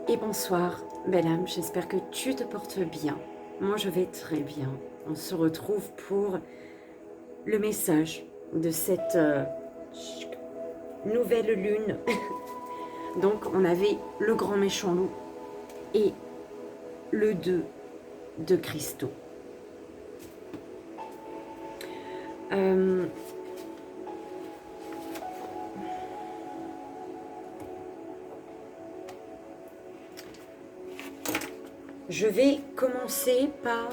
Et bonsoir, belle âme, j'espère que tu te portes bien. Moi, je vais très bien. On se retrouve pour le message de cette nouvelle lune. Donc, on avait le grand méchant loup et le 2 de cristaux. Je vais commencer par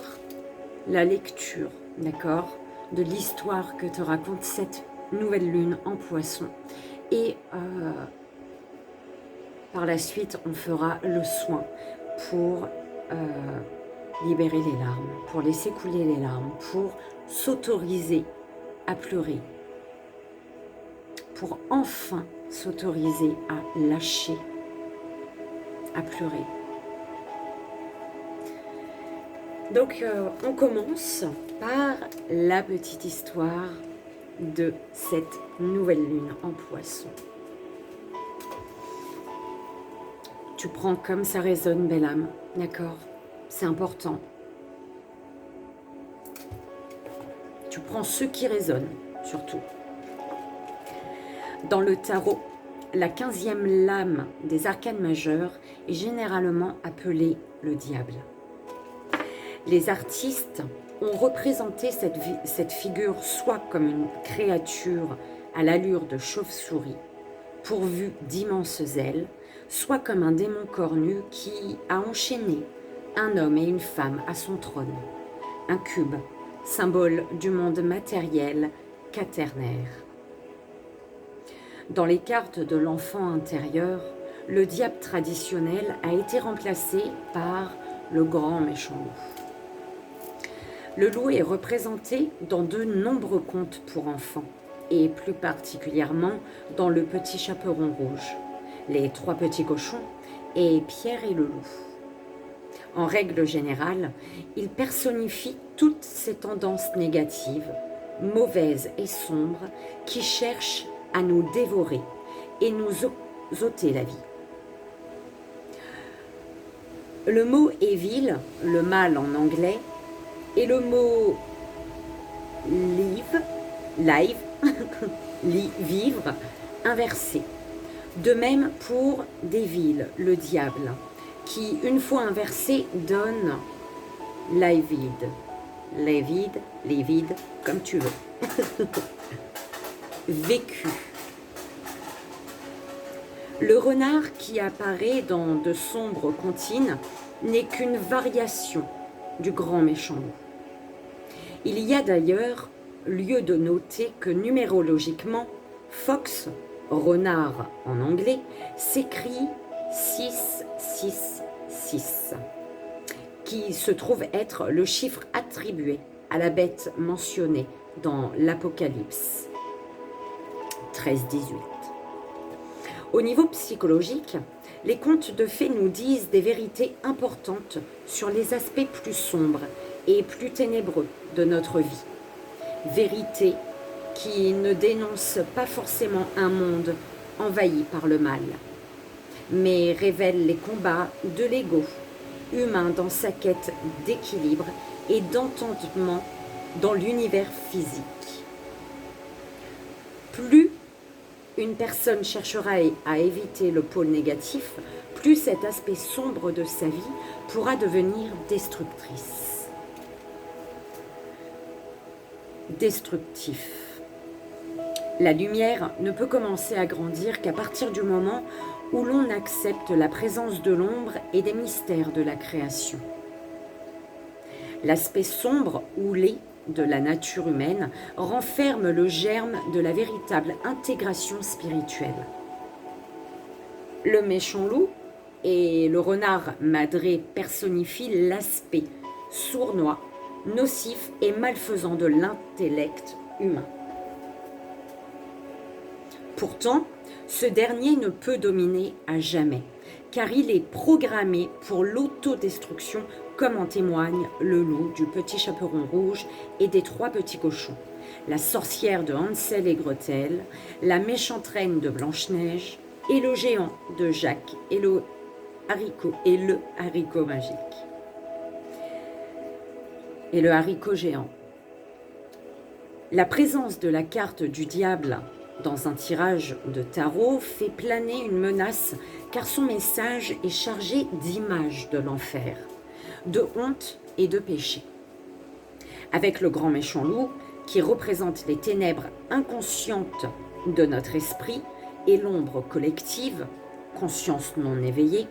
la lecture, d'accord, de l'histoire que te raconte cette nouvelle lune en poisson. Et par la suite, on fera le soin pour libérer les larmes, pour laisser couler les larmes, pour s'autoriser à pleurer, pour enfin s'autoriser à lâcher, à pleurer. Donc, on commence par la petite histoire de cette nouvelle lune en poisson. Tu prends comme ça résonne, belle âme, d'accord? C'est important. Tu prends ce qui résonne, surtout. Dans le tarot, la 15e lame des arcanes majeurs est généralement appelée le diable. Les artistes ont représenté cette figure soit comme une créature à l'allure de chauve-souris, pourvue d'immenses ailes, soit comme un démon cornu qui a enchaîné un homme et une femme à son trône. Un cube, symbole du monde matériel quaternaire. Dans les cartes de l'enfant intérieur, le diable traditionnel a été remplacé par le grand méchant loup. Le loup est représenté dans de nombreux contes pour enfants, et plus particulièrement dans Le Petit Chaperon Rouge, Les Trois Petits Cochons et Pierre et le loup. En règle générale, il personnifie toutes ces tendances négatives, mauvaises et sombres, qui cherchent à nous dévorer et nous ôter la vie. Le mot evil, le mal en anglais, et le mot vivre, inversé. De même pour devil, le diable, qui, une fois inversé, donne livide. Livide, comme tu veux. Vécu. Le renard qui apparaît dans de sombres comptines n'est qu'une variation du grand méchant loup. Il y a d'ailleurs lieu de noter que numérologiquement, Fox, renard en anglais, s'écrit 666, qui se trouve être le chiffre attribué à la bête mentionnée dans l'Apocalypse 13-18. Au niveau psychologique, les contes de fées nous disent des vérités importantes sur les aspects plus sombres et plus ténébreux de notre vie. Vérités qui ne dénoncent pas forcément un monde envahi par le mal, mais révèlent les combats de l'ego humain dans sa quête d'équilibre et d'entendement dans l'univers physique. Plus une personne cherchera à éviter le pôle négatif, plus cet aspect sombre de sa vie pourra devenir destructif. La lumière ne peut commencer à grandir qu'à partir du moment où l'on accepte la présence de l'ombre et des mystères de la création. L'aspect sombre ou laid de la nature humaine renferme le germe de la véritable intégration spirituelle. Le méchant loup et le renard madré personnifient l'aspect sournois, nocif et malfaisant de l'intellect humain. Pourtant, ce dernier ne peut dominer à jamais, car il est programmé pour l'autodestruction, comme en témoigne le loup du Petit Chaperon Rouge et des Trois Petits Cochons, la sorcière de Hansel et Gretel, la méchante reine de Blanche-Neige et le géant de Jacques et le haricot magique. Et le haricot géant. La présence de la carte du diable dans un tirage de tarot fait planer une menace car son message est chargé d'images de l'enfer, de honte et de péché. Avec le grand méchant loup qui représente les ténèbres inconscientes de notre esprit et l'ombre collective, conscience non éveillée,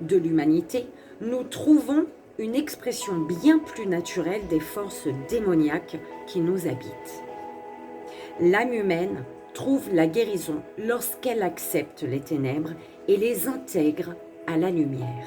de l'humanité, nous trouvons une expression bien plus naturelle des forces démoniaques qui nous habitent. L'âme humaine trouve la guérison lorsqu'elle accepte les ténèbres et les intègre à la lumière.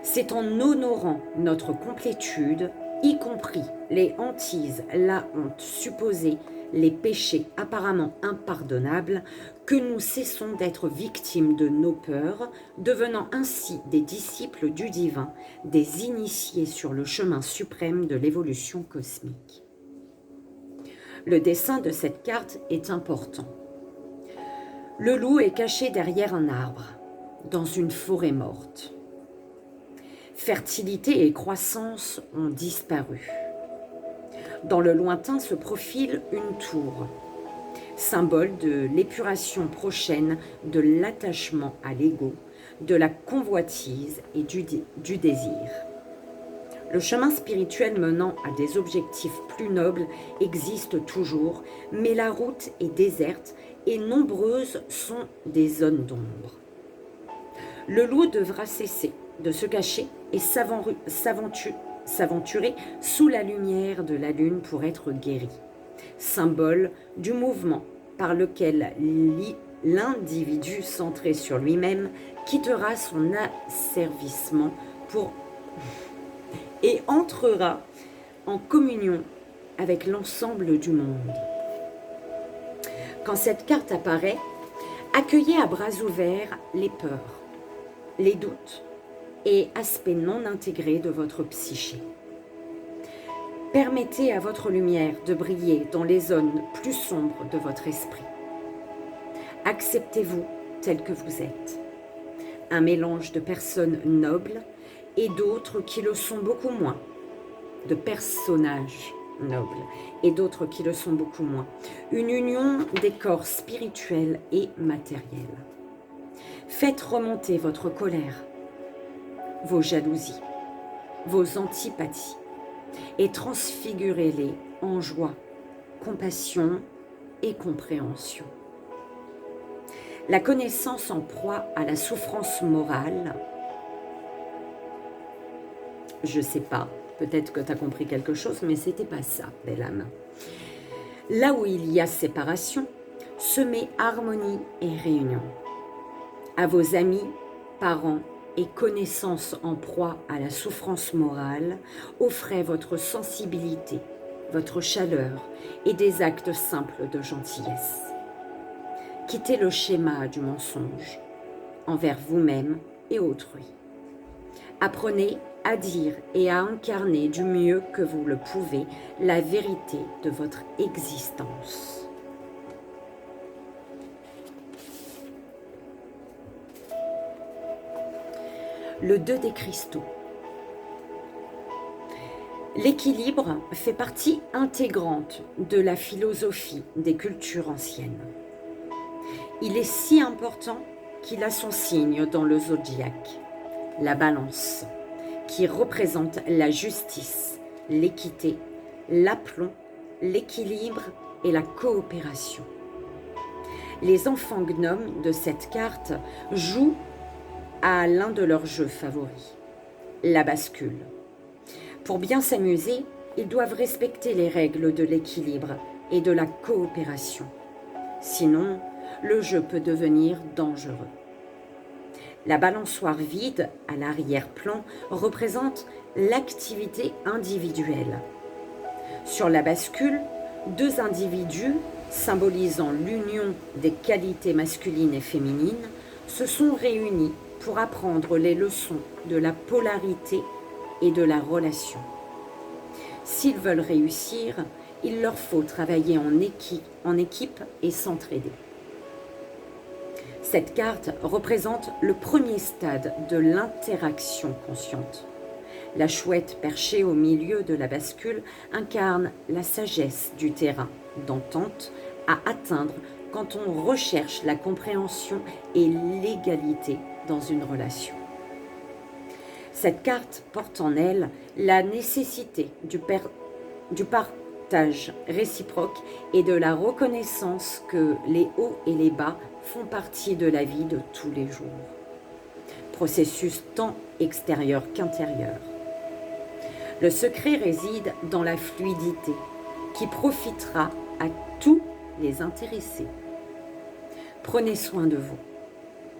C'est en honorant notre complétude, y compris les hantises, la honte supposée, les péchés apparemment impardonnables, que nous cessons d'être victimes de nos peurs, devenant ainsi des disciples du divin, des initiés sur le chemin suprême de l'évolution cosmique. Le dessin de cette carte est important. Le loup est caché derrière un arbre, dans une forêt morte. Fertilité et croissance ont disparu. Dans le lointain se profile une tour, symbole de l'épuration prochaine de l'attachement à l'ego, de la convoitise et du désir. Le chemin spirituel menant à des objectifs plus nobles existe toujours, mais la route est déserte et nombreuses sont des zones d'ombre. Le loup devra cesser de se cacher et s'aventurer sous la lumière de la lune pour être guéri, symbole du mouvement par lequel l'individu centré sur lui-même quittera son asservissement et entrera en communion avec l'ensemble du monde. Quand cette carte apparaît, accueillez à bras ouverts les peurs, les doutes et aspects non intégrés de votre psyché. Permettez à votre lumière de briller dans les zones plus sombres de votre esprit. Acceptez-vous tel que vous êtes. Un mélange de personnes nobles et d'autres qui le sont beaucoup moins. De personnages nobles et d'autres qui le sont beaucoup moins. Une union des corps spirituels et matériels. Faites remonter votre colère, vos jalousies, vos antipathies et transfigurez-les en joie, compassion et compréhension. La connaissance en proie à la souffrance morale, je sais pas, peut-être que tu as compris quelque chose, mais c'était pas ça, belle âme. Là où il y a séparation, semez harmonie et réunion. À vos amis, parents et connaissances en proie à la souffrance morale, offrez votre sensibilité, votre chaleur et des actes simples de gentillesse. Quittez le schéma du mensonge envers vous-même et autrui. Apprenez à dire et à incarner du mieux que vous le pouvez la vérité de votre existence. Le 2 des cristaux. L'équilibre fait partie intégrante de la philosophie des cultures anciennes. Il est si important qu'il a son signe dans le zodiaque, la balance, qui représente la justice, l'équité, l'aplomb, l'équilibre et la coopération. Les enfants gnomes de cette carte jouent à l'un de leurs jeux favoris, la bascule. Pour bien s'amuser, ils doivent respecter les règles de l'équilibre et de la coopération. Sinon, le jeu peut devenir dangereux. La balançoire vide à l'arrière-plan représente l'activité individuelle. Sur la bascule, deux individus, symbolisant l'union des qualités masculines et féminines, se sont réunis pour apprendre les leçons de la polarité et de la relation. S'ils veulent réussir, il leur faut travailler en équipe et s'entraider. Cette carte représente le premier stade de l'interaction consciente. La chouette perchée au milieu de la bascule incarne la sagesse du terrain d'entente à atteindre quand on recherche la compréhension et l'égalité dans une relation. Cette carte porte en elle la nécessité du partage réciproque et de la reconnaissance que les hauts et les bas font partie de la vie de tous les jours. Processus tant extérieur qu'intérieur. Le secret réside dans la fluidité qui profitera à tous les intéressés. Prenez soin de vous,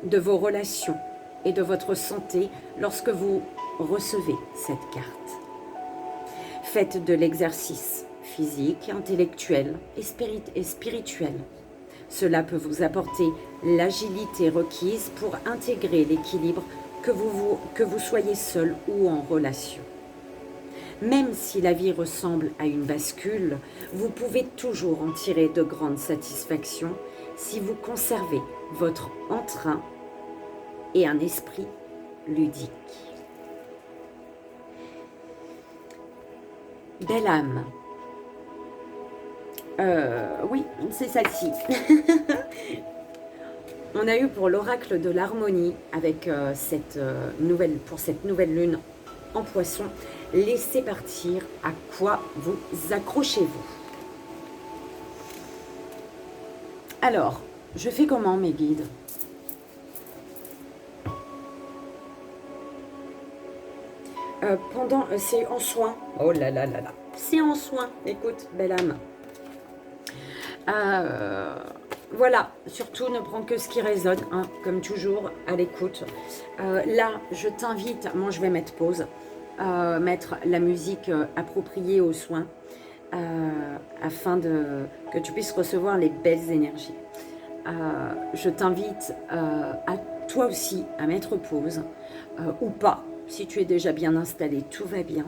de vos relations et de votre santé lorsque vous recevez cette carte. Faites de l'exercice physique, intellectuel et spirituel. Cela peut vous apporter l'agilité requise pour intégrer l'équilibre que vous soyez seul ou en relation. Même si la vie ressemble à une bascule, vous pouvez toujours en tirer de grandes satisfactions si vous conservez votre entrain et un esprit ludique. Belle âme. Oui, c'est celle-ci. On a eu pour l'oracle de l'harmonie avec cette nouvelle lune en poisson. Laissez partir à quoi vous accrochez-vous. Alors, je fais comment mes guides? C'est en soin. Oh là là là là. C'est en soin. Écoute, belle âme. Voilà, surtout ne prends que ce qui résonne, hein, comme toujours, à l'écoute. Là, je t'invite, moi je vais mettre pause, mettre la musique appropriée aux soins, afin que tu puisses recevoir les belles énergies. Je t'invite à toi aussi à mettre pause, ou pas, si tu es déjà bien installé, tout va bien.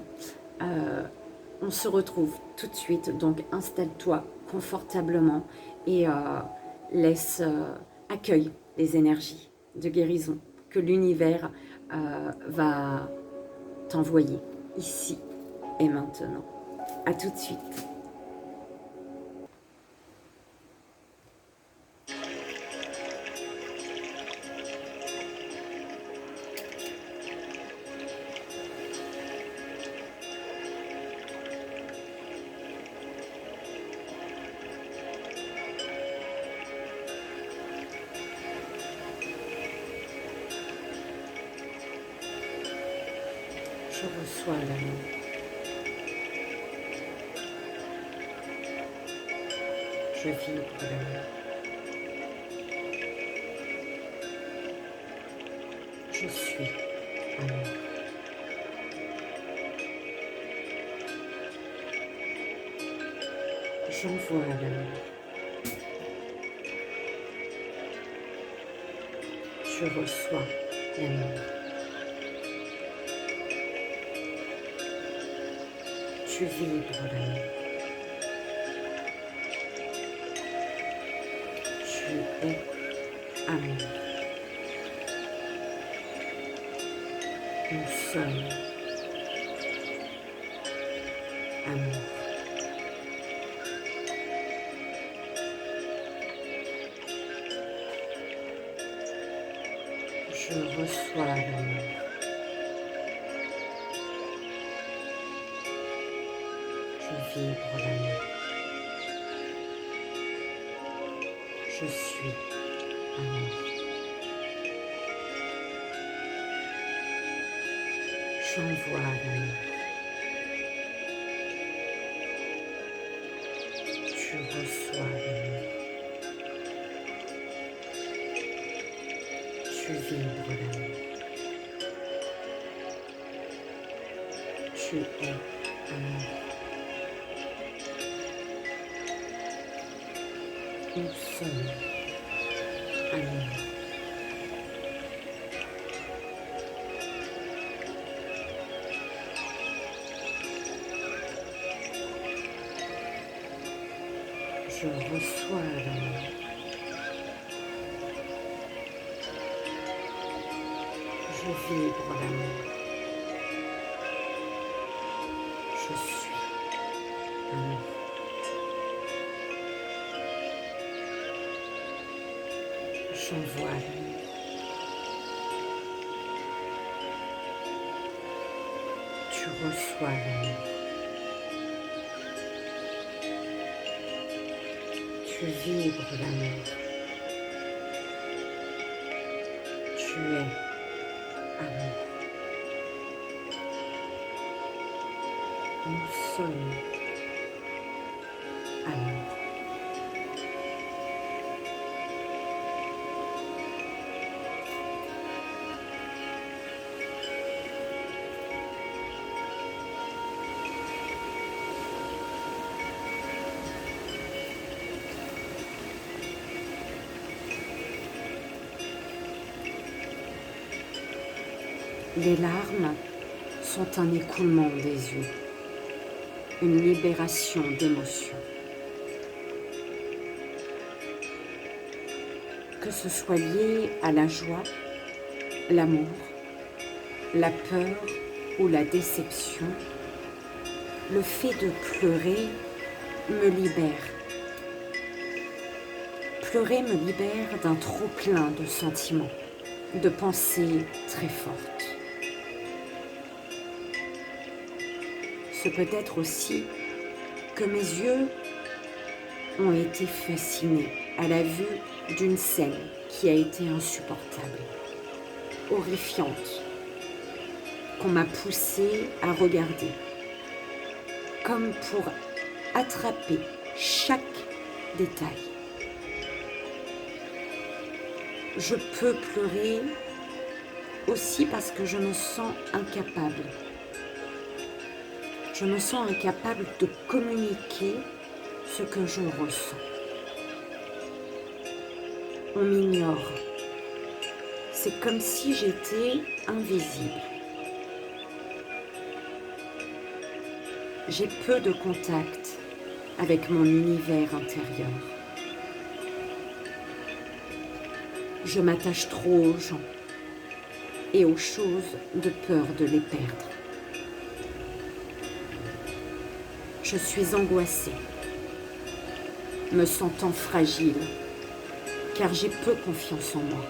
On se retrouve tout de suite, donc installe-toi confortablement et accueille les énergies de guérison que l'univers va t'envoyer ici et maintenant. À tout de suite. Je reçois l'amour. Je vibre l'amour. Je suis amour. J'envoie l'amour. Je reçois l'amour. Tu vibres l'amour. Tu es amour. Nous sommes amour. Je reçois l'amour. Je vibre l'amour. Je suis amour. J'envoie l'amour. Tu reçois l'amour. Tu vibres l'amour. Tu es amour. Nous sommes amour. Je reçois l'amour. Je vibre l'amour. Je suis amour. J'envoie l'amour. Tu reçois l'amour. Tu vibres l'amour. Tu es amour. Nous sommes amour. Les larmes sont un écoulement des yeux, une libération d'émotions. Que ce soit lié à la joie, l'amour, la peur ou la déception, le fait de pleurer me libère. Pleurer me libère d'un trop-plein de sentiments, de pensées très fortes. Ce peut être aussi que mes yeux ont été fascinés à la vue d'une scène qui a été insupportable, horrifiante, qu'on m'a poussée à regarder, comme pour attraper chaque détail. Je peux pleurer aussi parce que je me sens incapable. Je me sens incapable de communiquer ce que je ressens. On m'ignore. C'est comme si j'étais invisible. J'ai peu de contact avec mon univers intérieur. Je m'attache trop aux gens et aux choses de peur de les perdre. Je suis angoissée, me sentant fragile, car j'ai peu confiance en moi.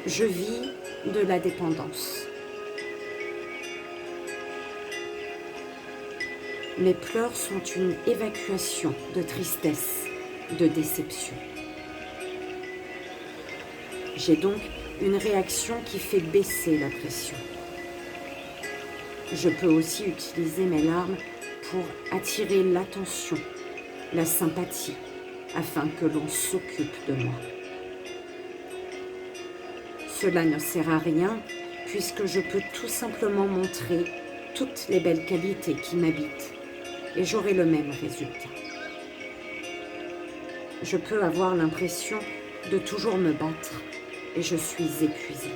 Je vis de la dépendance. Mes pleurs sont une évacuation de tristesse, de déception. J'ai donc une réaction qui fait baisser la pression. Je peux aussi utiliser mes larmes pour attirer l'attention, la sympathie, afin que l'on s'occupe de moi. Cela ne sert à rien puisque je peux tout simplement montrer toutes les belles qualités qui m'habitent et j'aurai le même résultat. Je peux avoir l'impression de toujours me battre et je suis épuisée.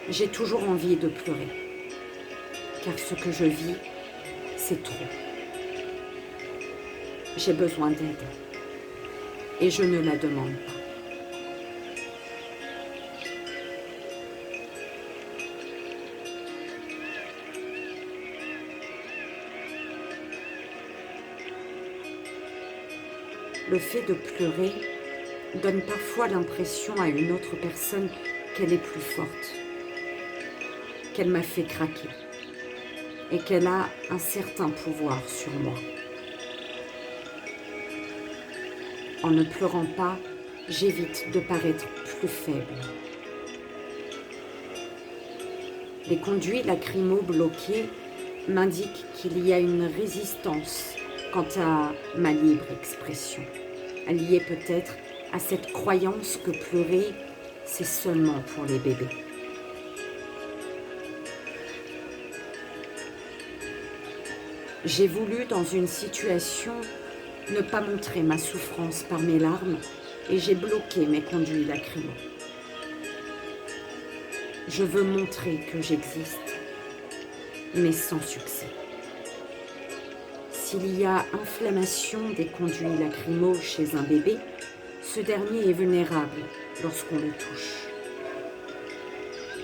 J'ai toujours envie de pleurer, car ce que je vis, c'est trop. J'ai besoin d'aide et je ne la demande pas. Le fait de pleurer donne parfois l'impression à une autre personne qu'elle est plus forte, qu'elle m'a fait craquer et qu'elle a un certain pouvoir sur moi. En ne pleurant pas, j'évite de paraître plus faible. Les conduits lacrymaux bloqués m'indiquent qu'il y a une résistance quant à ma libre expression, liée peut-être à cette croyance que pleurer, c'est seulement pour les bébés. J'ai voulu, dans une situation, ne pas montrer ma souffrance par mes larmes et j'ai bloqué mes conduits lacrymaux. Je veux montrer que j'existe, mais sans succès. S'il y a inflammation des conduits lacrymaux chez un bébé, Ce dernier est vulnérable lorsqu'on le touche.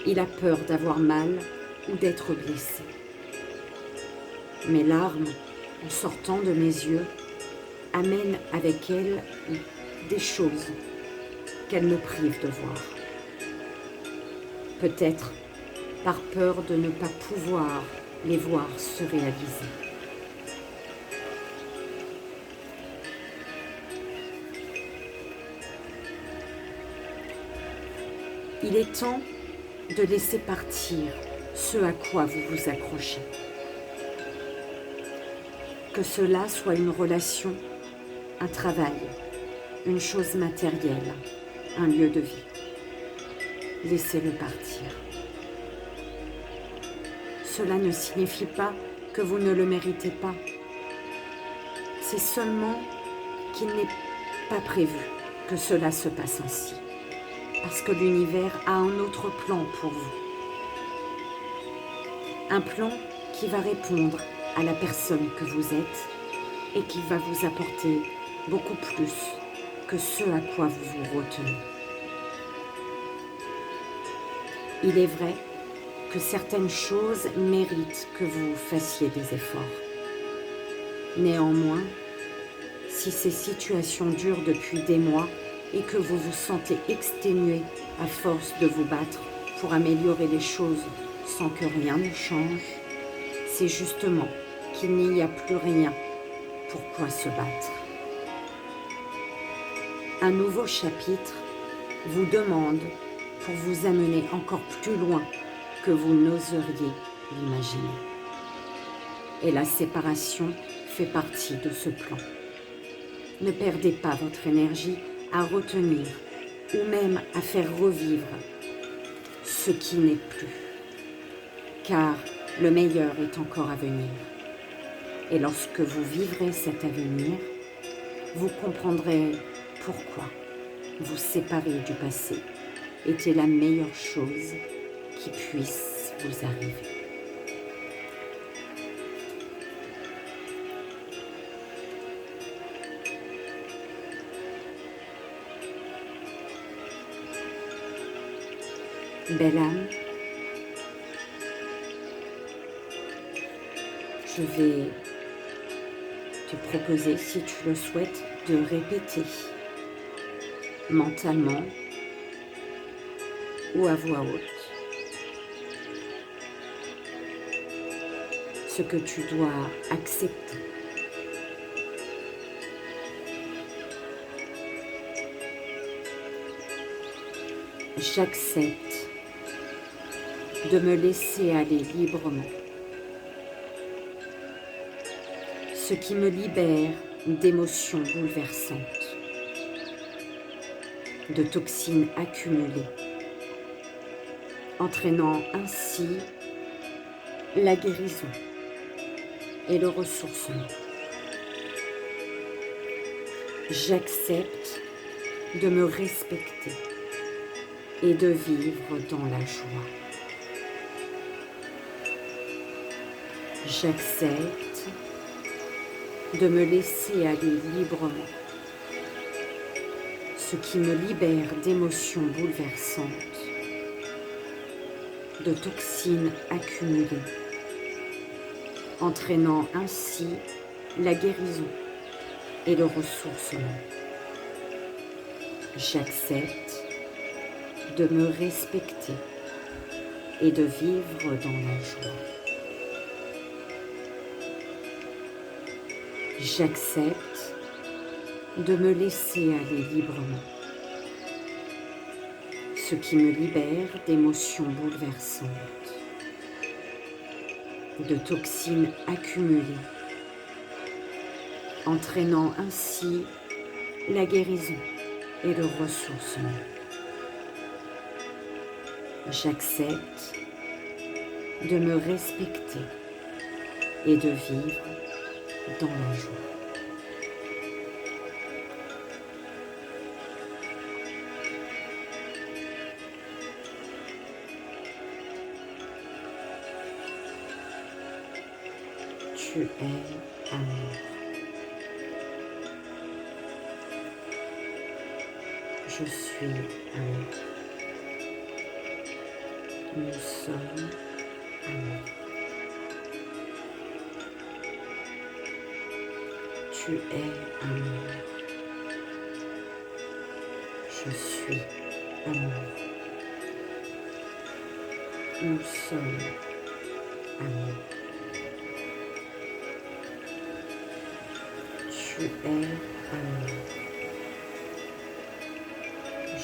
Il a peur d'avoir mal ou d'être blessé. Mes larmes, en sortant de mes yeux, amènent avec elles des choses qu'elles me privent de voir. Peut-être par peur de ne pas pouvoir les voir se réaliser. Il est temps de laisser partir ce à quoi vous vous accrochez. Que cela soit une relation, un travail, une chose matérielle, un lieu de vie. Laissez-le partir. Cela ne signifie pas que vous ne le méritez pas. C'est seulement qu'il n'est pas prévu que cela se passe ainsi. Parce que l'univers a un autre plan pour vous. Un plan qui va répondre à la personne que vous êtes et qui va vous apporter beaucoup plus que ce à quoi vous vous retenez. Il est vrai que certaines choses méritent que vous fassiez des efforts. Néanmoins, si ces situations durent depuis des mois et que vous vous sentez exténué à force de vous battre pour améliorer les choses sans que rien ne change, c'est justement qu'il n'y a plus rien pourquoi se battre. Un nouveau chapitre vous demande pour vous amener encore plus loin que vous n'oseriez l'imaginer. Et la séparation fait partie de ce plan. Ne perdez pas votre énergie à retenir ou même à faire revivre ce qui n'est plus, car le meilleur est encore à venir. Et lorsque vous vivrez cet avenir, vous comprendrez pourquoi vous séparer du passé était la meilleure chose qui puisse vous arriver. Belle âme, je vais te proposer, si tu le souhaites, de répéter mentalement ou à voix haute ce que tu dois accepter. J'accepte de me laisser aller librement, ce qui me libère d'émotions bouleversantes, de toxines accumulées, entraînant ainsi la guérison et le ressourcement. J'accepte de me respecter et de vivre dans la joie. J'accepte de me laisser aller librement, ce qui me libère d'émotions bouleversantes, de toxines accumulées, entraînant ainsi la guérison et le ressourcement. J'accepte de me respecter et de vivre dans la joie. J'accepte de me laisser aller librement, ce qui me libère d'émotions bouleversantes, de toxines accumulées, entraînant ainsi la guérison et le ressourcement. J'accepte de me respecter et de vivre dans la joie. Tu es amour. Je suis amour. Nous sommes amour. Tu es amour. Je suis amour. Nous sommes amour. Tu es amour.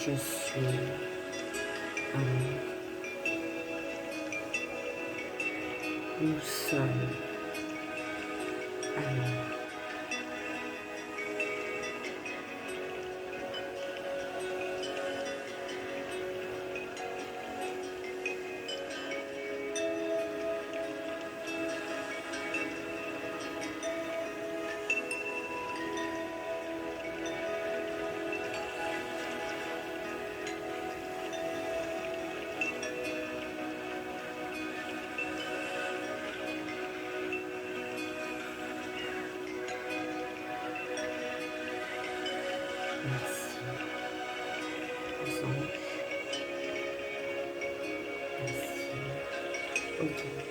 Je suis amour. Nous sommes amour. Merci aux anges. Merci aux guides.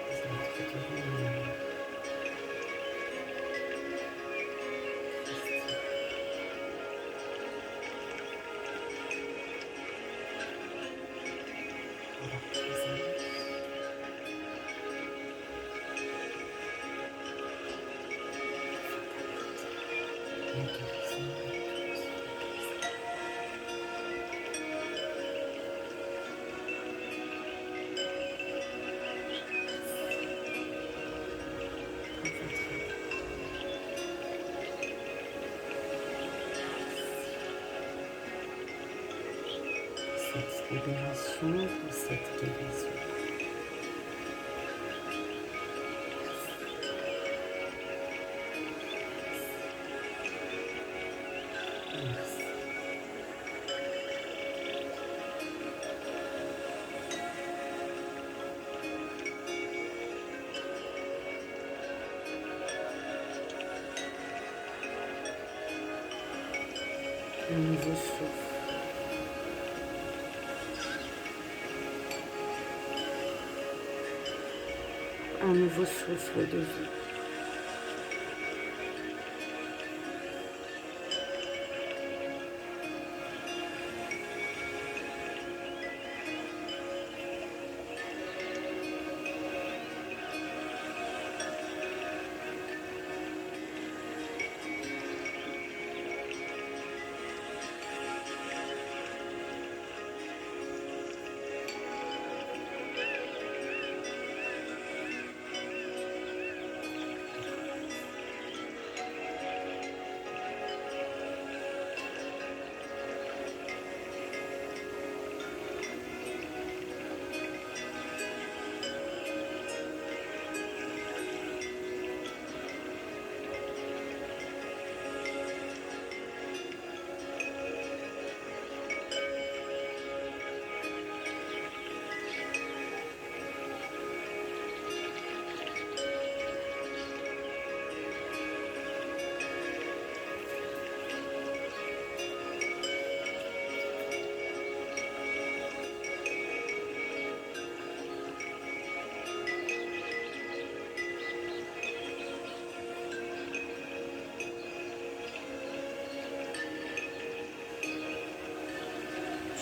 Les êtres de lumière. Christine. Pour leur présence. Et la guérison de tous. Pour votre cette libération, pour cette guérison. Merci. Un nouveau souffle. Un nouveau souffle de vie.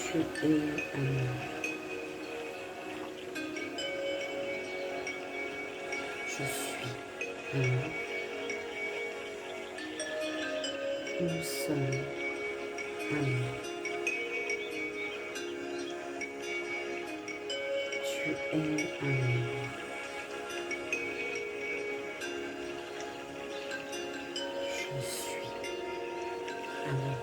Tu es amour. Je suis amour. Nous sommes amour. Tu es amour. Je suis amour.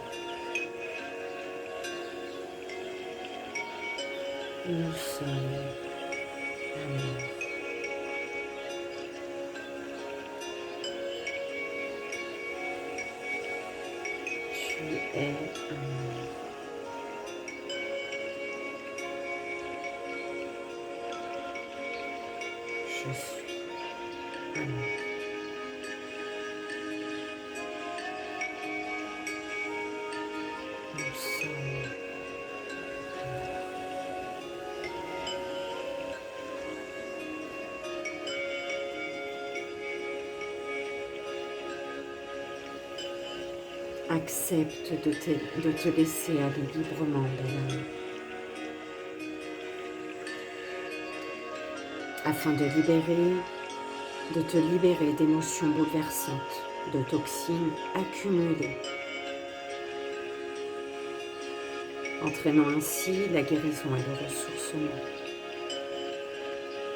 Nous sommes amour. Tu es amour. Je suis amour. Accepte de te laisser aller librement, belle âme, afin de te libérer d'émotions bouleversantes, de toxines accumulées, entraînant ainsi la guérison et le ressourcement.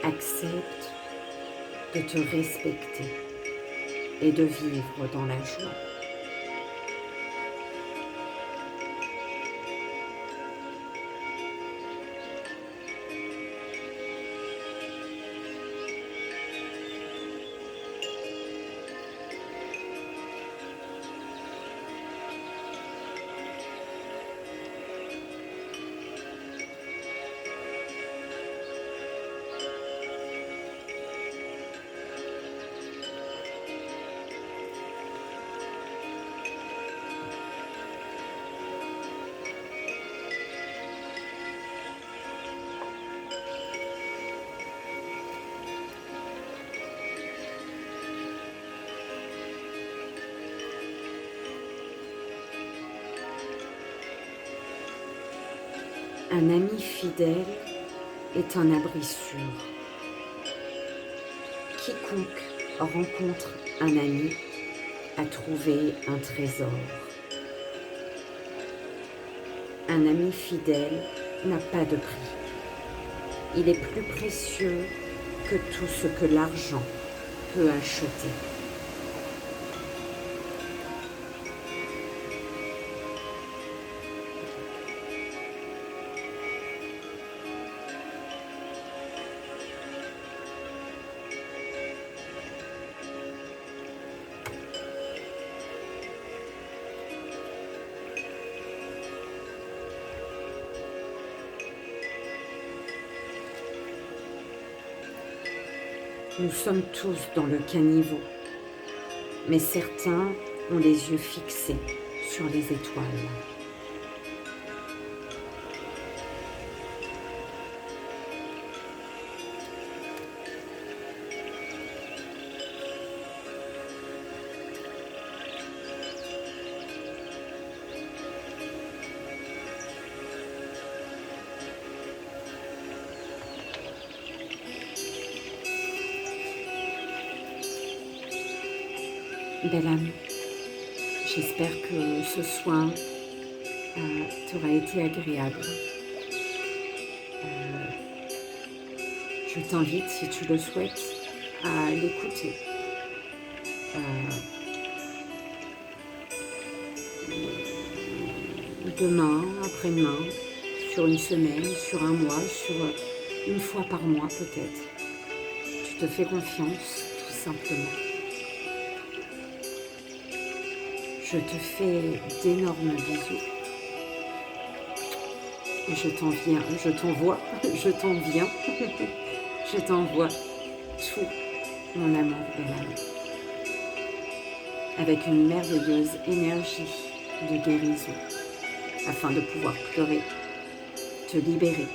Accepte de te respecter et de vivre dans la joie. Un ami fidèle est un abri sûr. Quiconque rencontre un ami a trouvé un trésor. Un ami fidèle n'a pas de prix. Il est plus précieux que tout ce que l'argent peut acheter. Nous sommes tous dans le caniveau, mais certains ont les yeux fixés sur les étoiles. Belle âme, j'espère que ce soin t'aura été agréable. Je t'invite, si tu le souhaites, à l'écouter. Demain, après-demain, sur une semaine, sur un mois, sur une fois par mois peut-être. Tu te fais confiance, tout simplement. Je te fais d'énormes bisous. Je t'envoie tout mon amour, belle âme, avec une merveilleuse énergie de guérison, afin de pouvoir pleurer, te libérer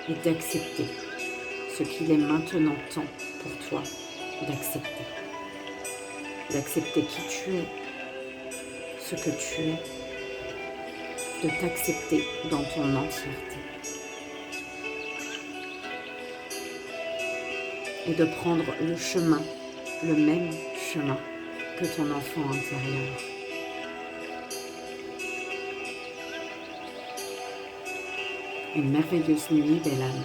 et d'accepter ce qu'il est maintenant temps pour toi d'accepter. D'accepter qui tu es, ce que tu es, de t'accepter dans ton entièreté. Et de prendre le chemin, le même chemin que ton enfant intérieur. Une merveilleuse nuit, belle âme.